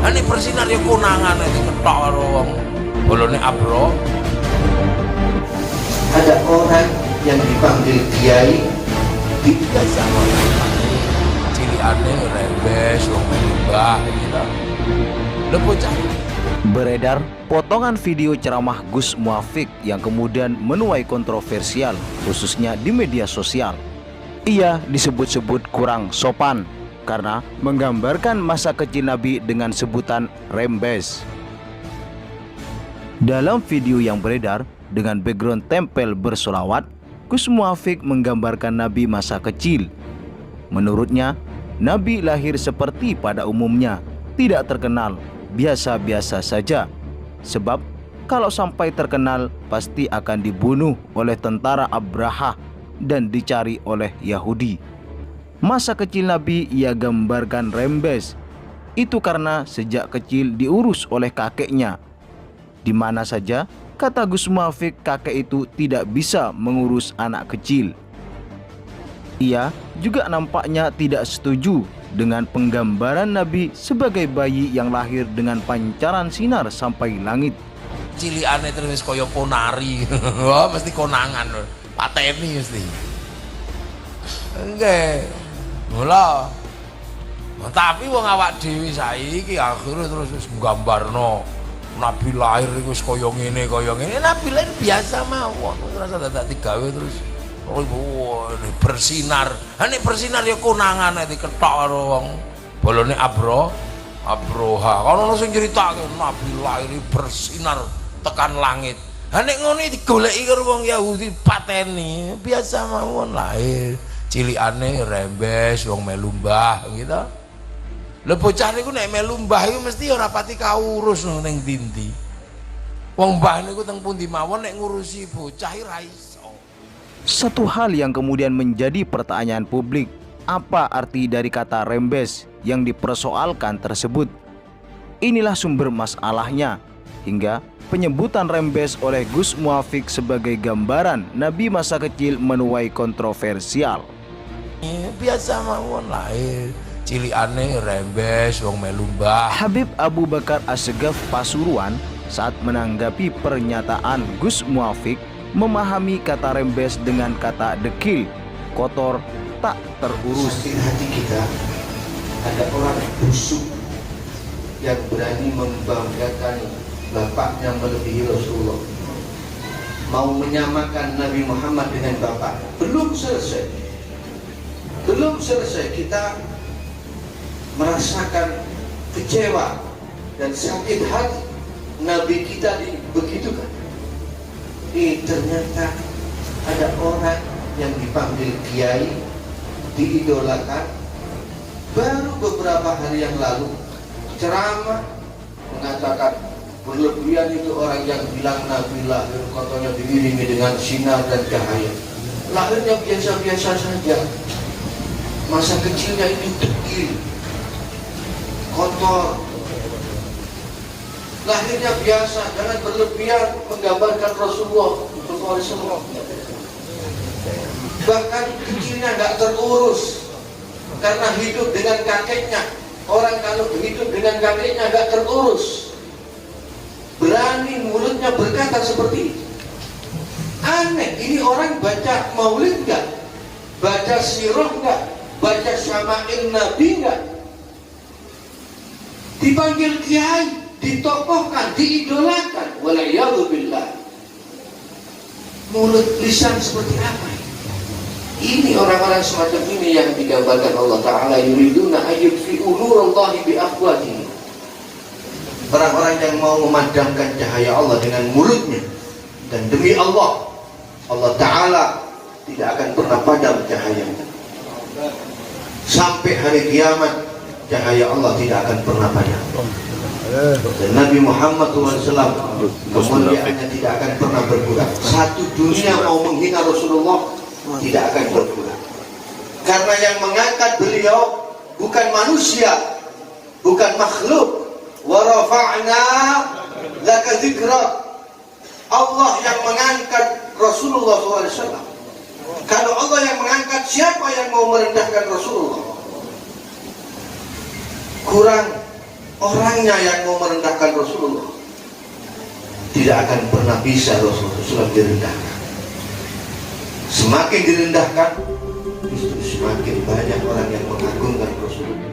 Ini bersinar ya konangan itu ketok karo wong bolone abro. Ada orang yang dipanggil kiai Tidak sama cilikane rembes wong mbah gitu. Lho bocah. Beredar potongan video ceramah Gus Muafik yang kemudian menuai kontroversial khususnya di media sosial. Ia disebut-sebut kurang sopan karena menggambarkan masa kecil Nabi dengan sebutan rembes. Dalam video yang beredar dengan background tempel bersolawat, Gus Muafik menggambarkan Nabi masa kecil. Menurutnya, Nabi lahir seperti pada umumnya, tidak terkenal, biasa-biasa saja. Sebab kalau sampai terkenal pasti akan dibunuh oleh tentara Abraha dan dicari oleh Yahudi. Masa kecil Nabi ia gambarkan rembes. Itu karena sejak kecil diurus oleh kakeknya. Di mana saja, kata Gus Muafik, kakek itu tidak bisa mengurus anak kecil. Ia juga nampaknya tidak setuju dengan penggambaran Nabi sebagai bayi yang lahir dengan pancaran sinar sampai langit. Cilikane terus kaya ponari. Wah, mesti konangan. Pateni mesti. Nggih. Mula. Tapi wong awak dhewe saiki akhire terus wis nggambarno Nabi lahir iku wis kaya ngene kaya ngene. Nabi lahir biasa mawon. Ora usah dadak digawe terus oh, ini bersinar. Ini bersinar ya konangan iki ketok karo wong bolone Abroha. Kalau sing critake Nabi lahir bersinar tekan langit. Nek ngono digoleki karo wong Yahudi pateni, biasa mawon lahir cilikane rembes wong melu mbah gitu. Lha bocah niku nek melu mbah iku mesti ora pati kaurus ning ndi-ndi. Wong mbah niku teng pundi mawon nek ngurusi bocah ra iso. Satu hal yang kemudian menjadi pertanyaan publik, apa arti dari kata rembes yang dipersoalkan tersebut? Inilah sumber masalahnya, hingga penyebutan rembes oleh Gus Muafik sebagai gambaran Nabi masa kecil menuai kontroversial. Biasa mawon lahir cilikane rembes wong melu mbah. Habib Abu Bakar Assegaf Pasuruan saat menanggapi pernyataan Gus Muafik memahami kata rembes dengan kata dekil, kotor, tak terurus. Sakit hati kita, ada orang busuk yang berani membanggakan bapaknya melebihi Rasulullah, mau menyamakan Nabi Muhammad dengan bapak. Belum selesai kita merasakan kecewa dan sakit hati Nabi kita begitukan. Ternyata ada orang yang dipanggil kiai, diidolakan, baru beberapa hari yang lalu ceramah mengatakan berlebihan itu orang yang bilang Nabi lahir katanya diiringi dengan sinar dan cahaya. Lahirnya biasa-biasa saja, masa kecilnya ini dekil, kotor. Lahirnya biasa, jangan berlebihan menggambarkan Rasulullah SAW. Bahkan kecilnya nggak terurus karena hidup dengan kakeknya. Orang kalau hidup dengan kakeknya nggak terurus, berani mulutnya berkata seperti itu. Aneh, ini orang baca maulid nggak? Baca sirah nggak? Baca syama'il Nabi nggak? Dipanggil kiai, ditokohkan, diidolakan. Walayyadubillah. Mulut lisan seperti apa? Ini orang-orang semacam ini yang digambarkan Allah Ta'ala, yuriduna ayyudfi'u nurallahi biafwahihim. Orang-orang yang mau memadamkan cahaya Allah dengan mulutnya. Dan demi Allah, Allah Ta'ala tidak akan pernah padam cahayanya. Sampai hari kiamat, cahaya Allah tidak akan pernah padam. Dan Nabi Muhammad SAW kemuliaannya tidak akan pernah berkurang. Satu dunia mau menghina Rasulullah tidak akan berkurang. Karena yang mengangkat beliau bukan manusia, bukan makhluk. Wa rafa'na laka dzikra. Allah yang mengangkat Rasulullah SAW. Kalau Allah yang mengangkat, siapa yang mau merendahkan Rasulullah? Kurang orangnya yang mau merendahkan Rasulullah, tidak akan pernah bisa Rasulullah SAW direndahkan. Semakin direndahkan, justru semakin banyak orang yang mengagungkan Rasulullah.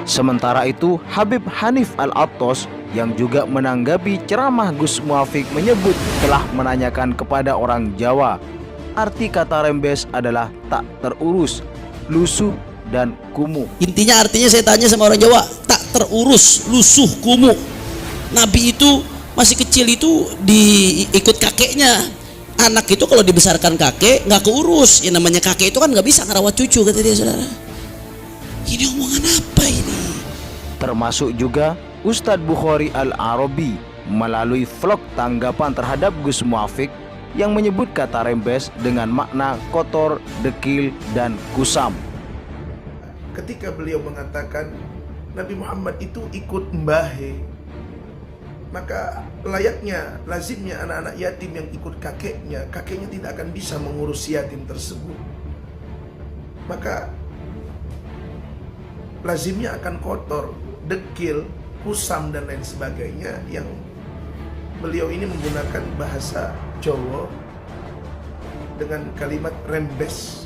Sementara itu, Habib Hanif Al-Attas yang juga menanggapi ceramah Gus Muafik menyebut telah menanyakan kepada orang Jawa. Arti kata rembes adalah tak terurus, lusuh, dan kumuh. Intinya artinya saya tanya sama orang Jawa, tak terurus, lusuh, kumuh. Nabi itu masih kecil itu diikut kakeknya. Anak itu kalau dibesarkan kakek nggak keurus. Yang namanya kakek itu kan nggak bisa ngerawat cucu, kata dia, saudara. Ini omongan apa ini? Termasuk juga Ustadz Bukhari Al-Arabi melalui vlog tanggapan terhadap Gus Muafik yang menyebut kata rembes dengan makna kotor, dekil, dan kusam. Ketika beliau mengatakan Nabi Muhammad itu ikut mbahe, maka layaknya, lazimnya anak-anak yatim yang ikut kakeknya tidak akan bisa mengurus yatim tersebut. Maka lazimnya akan kotor, dekil, kusam, dan lain sebagainya, yang beliau ini menggunakan bahasa Jawa dengan kalimat rembes.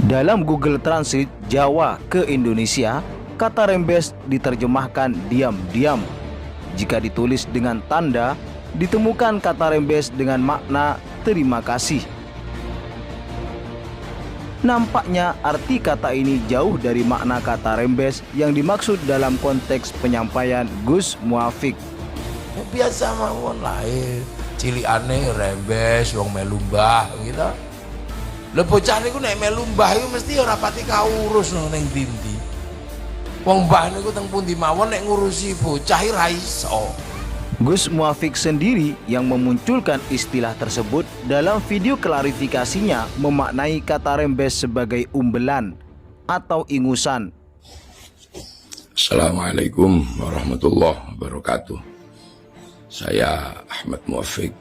Dalam Google Translate Jawa ke Indonesia, kata rembes diterjemahkan diam-diam. Jika ditulis dengan tanda, ditemukan kata rembes dengan makna terima kasih. Nampaknya arti kata ini jauh dari makna kata rembes yang dimaksud dalam konteks penyampaian Gus Muafik. Biasa mawon lahir cilikane rembes wong melumbah gitu. Lha bocah niku nek melumbah iku mesti ora pati kaurus no ning ndi-ndi. Wong mbah niku teng pundi mawon nek ngurusi bocah ra iso. Gus Muafik sendiri yang memunculkan istilah tersebut dalam video klarifikasinya memaknai kata rembes sebagai umbelan atau ingusan. Assalamualaikum warahmatullahi wabarakatuh. Saya Ahmad Muafik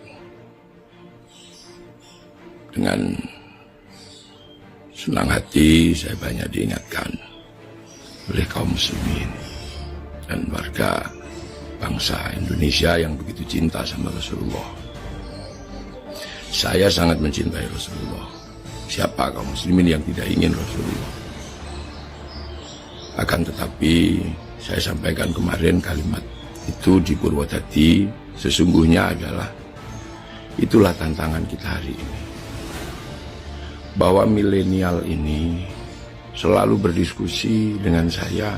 dengan senang hati saya banyak diingatkan oleh kaum muslimin dan warga bangsa Indonesia yang begitu cinta sama Rasulullah. Saya sangat mencintai Rasulullah. Siapa kaum muslimin yang tidak ingin Rasulullah? Akan tetapi saya sampaikan kemarin kalimat itu di Purwodadi, sesungguhnya adalah itulah tantangan kita hari ini. Bahwa milenial ini selalu berdiskusi dengan saya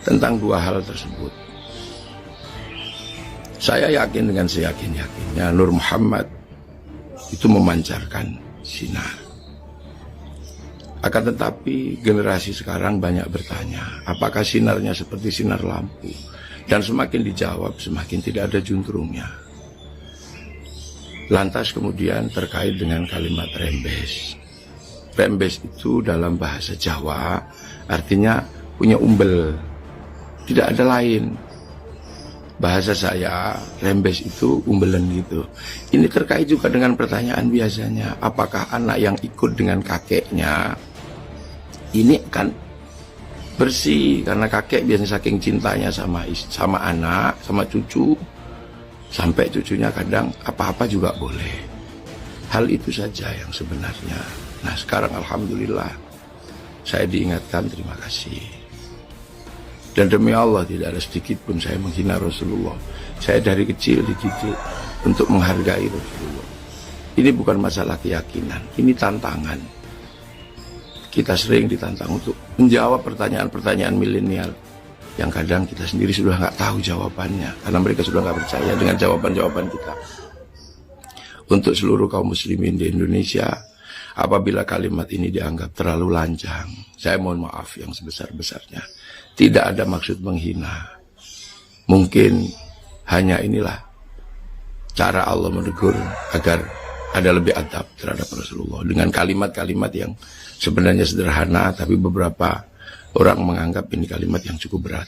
tentang dua hal tersebut. Saya yakin dengan seyakin-yakinnya Nur Muhammad itu memancarkan sinar. Akan tetapi generasi sekarang banyak bertanya, apakah sinarnya seperti sinar lampu? Dan semakin dijawab semakin tidak ada juntrungnya. Lantas kemudian terkait dengan kalimat rembes. Rembes itu dalam bahasa Jawa artinya punya umbel, tidak ada lain. Bahasa saya rembes itu umbelan gitu. Ini terkait juga dengan pertanyaan biasanya, apakah anak yang ikut dengan kakeknya ini kan bersih karena kakek biasanya saking cintanya sama anak, sama cucu, sampai cucunya kadang apa-apa juga boleh. Hal itu saja yang sebenarnya. Nah sekarang alhamdulillah saya diingatkan, terima kasih. Dan demi Allah tidak ada sedikit pun saya menghina Rasulullah. Saya dari kecil dididik untuk menghargai Rasulullah. Ini bukan masalah keyakinan, ini tantangan. Kita sering ditantang untuk menjawab pertanyaan-pertanyaan milenial yang kadang kita sendiri sudah nggak tahu jawabannya karena mereka sudah nggak percaya dengan jawaban-jawaban kita. Untuk seluruh kaum muslimin di Indonesia, apabila kalimat ini dianggap terlalu lancang, saya mohon maaf yang sebesar-besarnya. Tidak ada maksud menghina. Mungkin hanya inilah cara Allah menegur agar ada lebih adab terhadap Rasulullah dengan kalimat-kalimat yang sebenarnya sederhana, tapi beberapa orang menganggap ini kalimat yang cukup berat.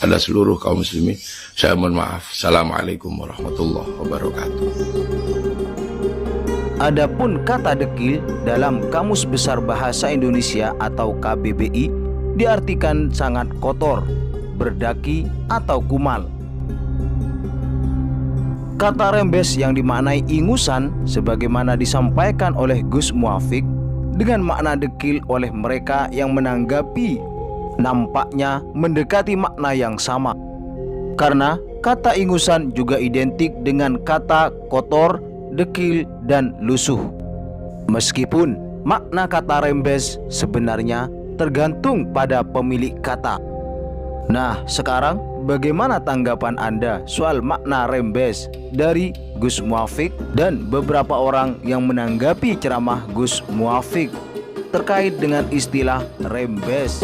Pada seluruh kaum muslimin, saya mohon maaf. Assalamualaikum warahmatullahi wabarakatuh. Adapun kata dekil dalam Kamus Besar Bahasa Indonesia atau KBBI diartikan sangat kotor, berdaki atau kumal. Kata rembes yang dimaknai ingusan sebagaimana disampaikan oleh Gus Muafiq dengan makna dekil oleh mereka yang menanggapi nampaknya mendekati makna yang sama. Karena kata ingusan juga identik dengan kata kotor, dekil, dan lusuh. Meskipun makna kata rembes sebenarnya tergantung pada pemilik kata. Nah, sekarang bagaimana tanggapan Anda soal makna rembes dari Gus Muafiq dan beberapa orang yang menanggapi ceramah Gus Muafiq terkait dengan istilah rembes?